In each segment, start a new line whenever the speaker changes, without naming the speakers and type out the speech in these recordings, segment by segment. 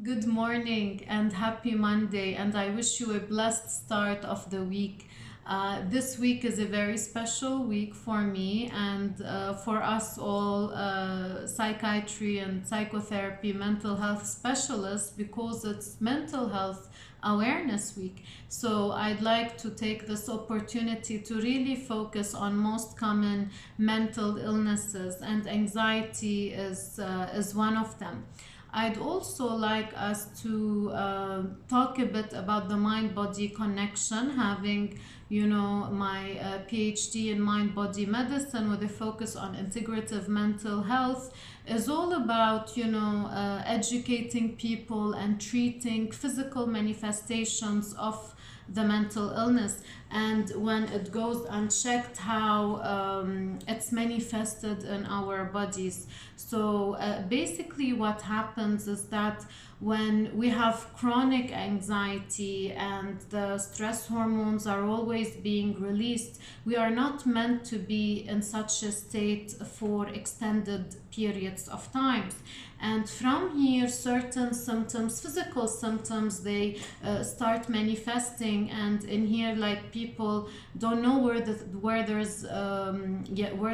Good morning and happy Monday, and I wish you a blessed start of the week. This week is a very special week for me and for us all psychiatry and psychotherapy mental health specialists because it's Mental Health Awareness Week. So I'd like to take this opportunity to really focus on most common mental illnesses, and anxiety is one of them. I'd also like us to talk a bit about the mind-body connection, having, my PhD in mind-body medicine with a focus on integrative mental health is all about, educating people and treating physical manifestations of the mental illness, and when it goes unchecked, how it's manifested in our bodies. So basically what happens is that when we have chronic anxiety and the stress hormones are always being released, we are not meant to be in such a state for extended periods of time. And from here, certain symptoms, physical symptoms, they start manifesting. And in here, like, people don't know where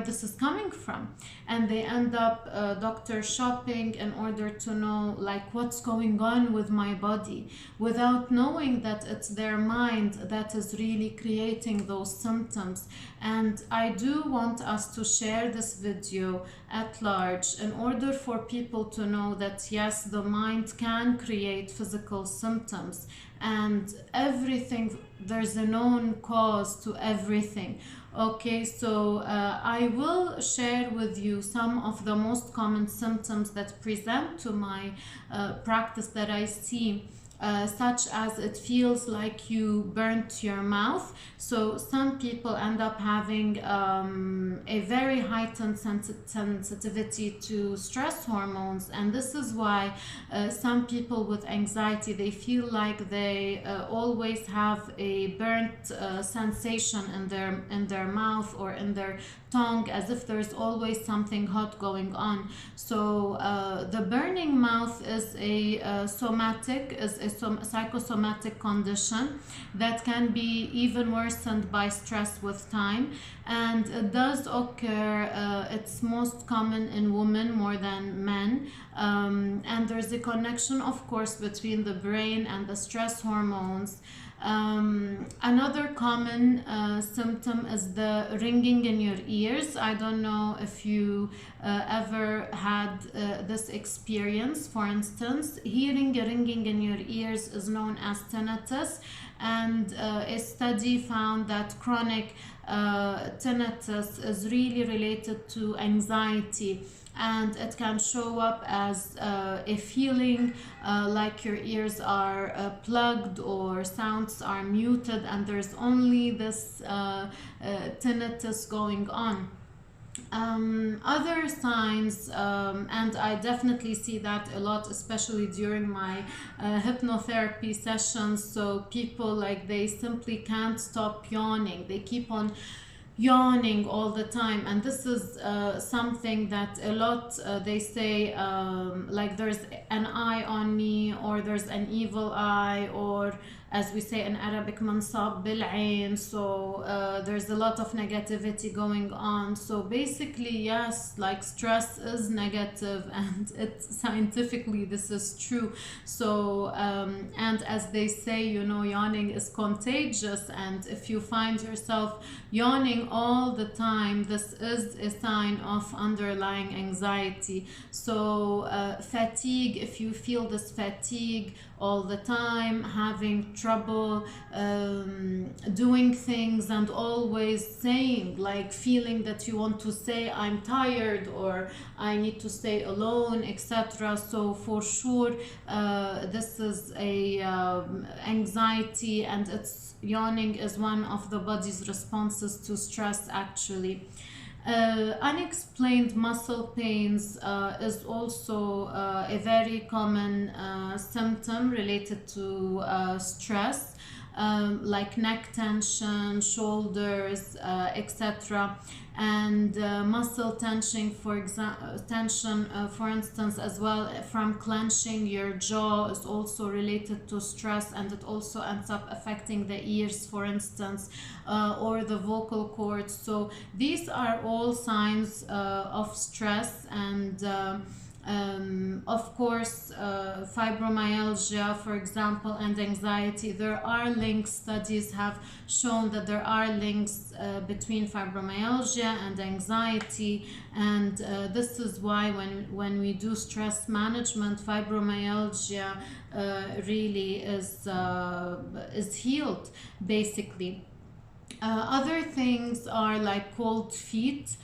this is coming from, and they end up doctor shopping in order to know, like, what's going on with my body, without knowing that it's their mind that is really creating those symptoms. And I do want us to share this video at large in order for people to know that yes, the mind can create physical symptoms, and everything, there's a known cause to everything. Okay, so I will share with you some of the most common symptoms that present to my practice that I see, such as it feels like you burnt your mouth. So some people end up having a very heightened sensitivity to stress hormones, and this is why some people with anxiety, they feel like they always have a burnt sensation in their mouth or in their tongue, as if there's always something hot going on. So the burning mouth is a psychosomatic condition that can be even worsened by stress with time, and it does occur. It's most common in women more than men, and there's a connection, of course, between the brain and the stress hormones. Another common symptom is the ringing in your ears. I don't know if you ever had this experience. For instance, hearing a ringing in your ears is known as tinnitus, and a study found that chronic tinnitus is really related to anxiety, and it can show up as a feeling like your ears are plugged or sounds are muted, and there's only this tinnitus going on. Other signs, and I definitely see that a lot, especially during my hypnotherapy sessions. So people, like, they simply can't stop yawning. They keep on yawning all the time, and this is something that a lot they say, like, there's an eye on me, or there's an evil eye, or as we say in Arabic, mansab bil ain. So there's a lot of negativity going on. So basically, yes, like, stress is negative, and it scientifically this is true. So and as they say, yawning is contagious, and if you find yourself yawning all the time, this is a sign of underlying anxiety. So fatigue, if you feel this fatigue all the time, having trouble doing things, and always saying, like, feeling that you want to say I'm tired or I need to stay alone, etc. So for sure this is a anxiety, and it's yawning is one of the body's responses to stress, actually. Unexplained muscle pains is also a very common symptom related to stress. like neck tension, shoulders, etc. And muscle tension, for instance, as well from clenching your jaw is also related to stress, and it also ends up affecting the ears, for instance, or the vocal cords. So these are all signs of stress. And of course, fibromyalgia, for example, and anxiety, there are links. Studies have shown that there are links between fibromyalgia and anxiety, and this is why when we do stress management, fibromyalgia really is healed, basically. Other things are like cold feet.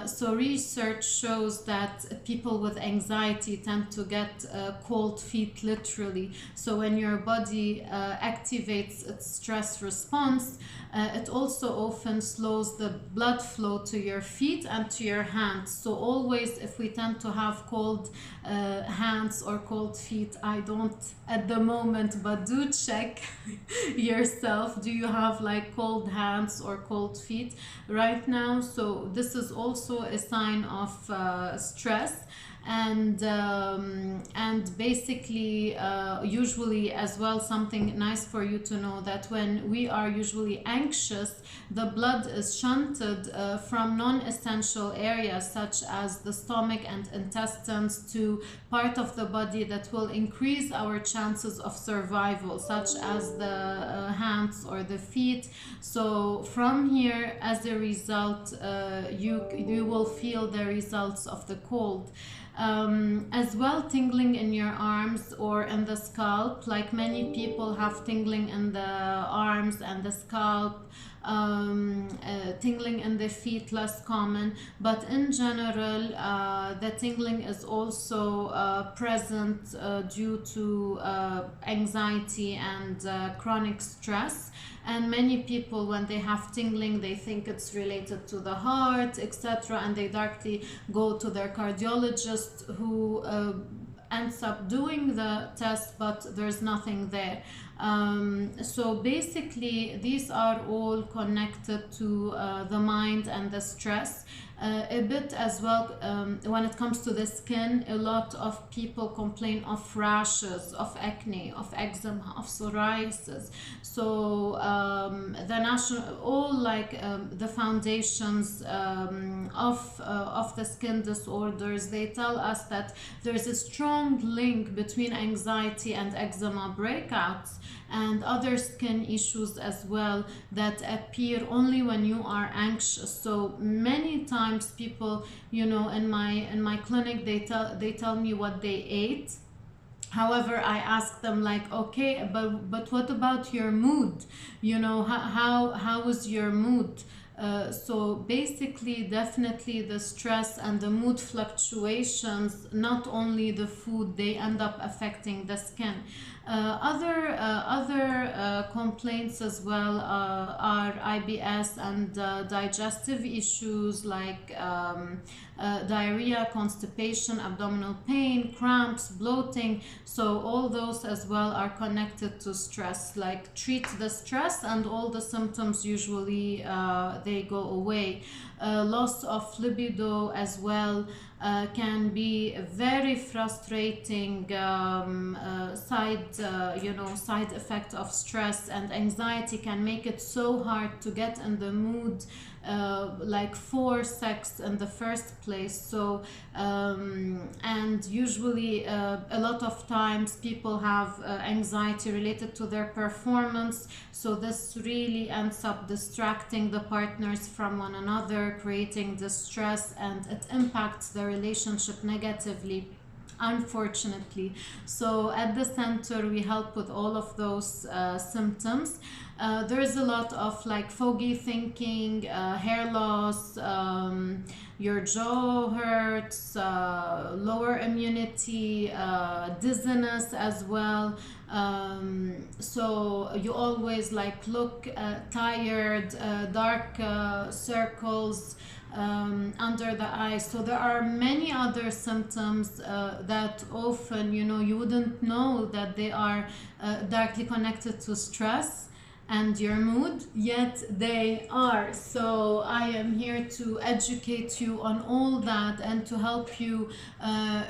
So research shows that people with anxiety tend to get cold feet, literally. So when your body activates its stress response, it also often slows the blood flow to your feet and to your hands. So always, if we tend to have cold hands or cold feet, I don't at the moment, but do check yourself. Do you have like cold hands or cold feet right now? So this is also a sign of stress. And basically, usually as well, something nice for you to know, that when we are usually anxious, the blood is shunted from non-essential areas such as the stomach and intestines to part of the body that will increase our chances of survival, such as the hands or the feet. So from here, as a result, you will feel the results of the cold. As well, tingling in your arms or in the scalp, like many people have tingling in the arms and the scalp. Tingling in the feet, less common, but in general the tingling is also present due to anxiety and chronic stress. And many people, when they have tingling, they think it's related to the heart, etc., and they directly go to their cardiologist, who ends up doing the test, but there's nothing there. So basically, these are all connected to the mind and the stress. A bit as well, when it comes to the skin, a lot of people complain of rashes, of acne, of eczema, of psoriasis. So the the foundations of the skin disorders, they tell us that there's a strong link between anxiety and eczema breakouts and other skin issues as well that appear only when you are anxious. So many times people, in my clinic, they tell me what they ate. However, I ask them, like, okay, but what about your mood? How was your mood? So basically, definitely the stress and the mood fluctuations, not only the food, they end up affecting the skin. Other complaints as well are IBS and digestive issues like diarrhea, constipation, abdominal pain, cramps, bloating. So all those as well are connected to stress. Like, treat the stress and all the symptoms usually they go away. Loss of libido as well can be a very frustrating side effect of stress, and anxiety can make it so hard to get in the mood like for sex in the first place. So and usually a lot of times people have anxiety related to their performance, so this really ends up distracting the partners from one another, creating distress, and it impacts the relationship negatively, unfortunately. So at the center, we help with all of those symptoms. There's a lot of like foggy thinking, hair loss, your jaw hurts, lower immunity, dizziness as well. So you always like look tired, dark circles, under the eye. So there are many other symptoms that often, you know, you wouldn't know that they are directly connected to stress and your mood, yet they are. So I am here to educate you on all that and to help you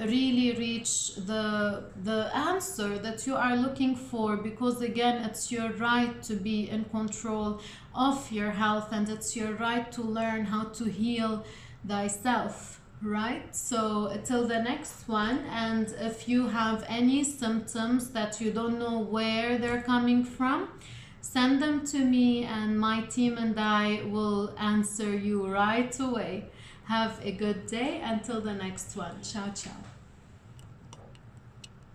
really reach the answer that you are looking for, because again, it's your right to be in control of your health, and it's your right to learn how to heal thyself, right? So till the next one, and if you have any symptoms that you don't know where they're coming from, send them to me and my team and I will answer you right away. Have a good day. Until the next one. Ciao, ciao.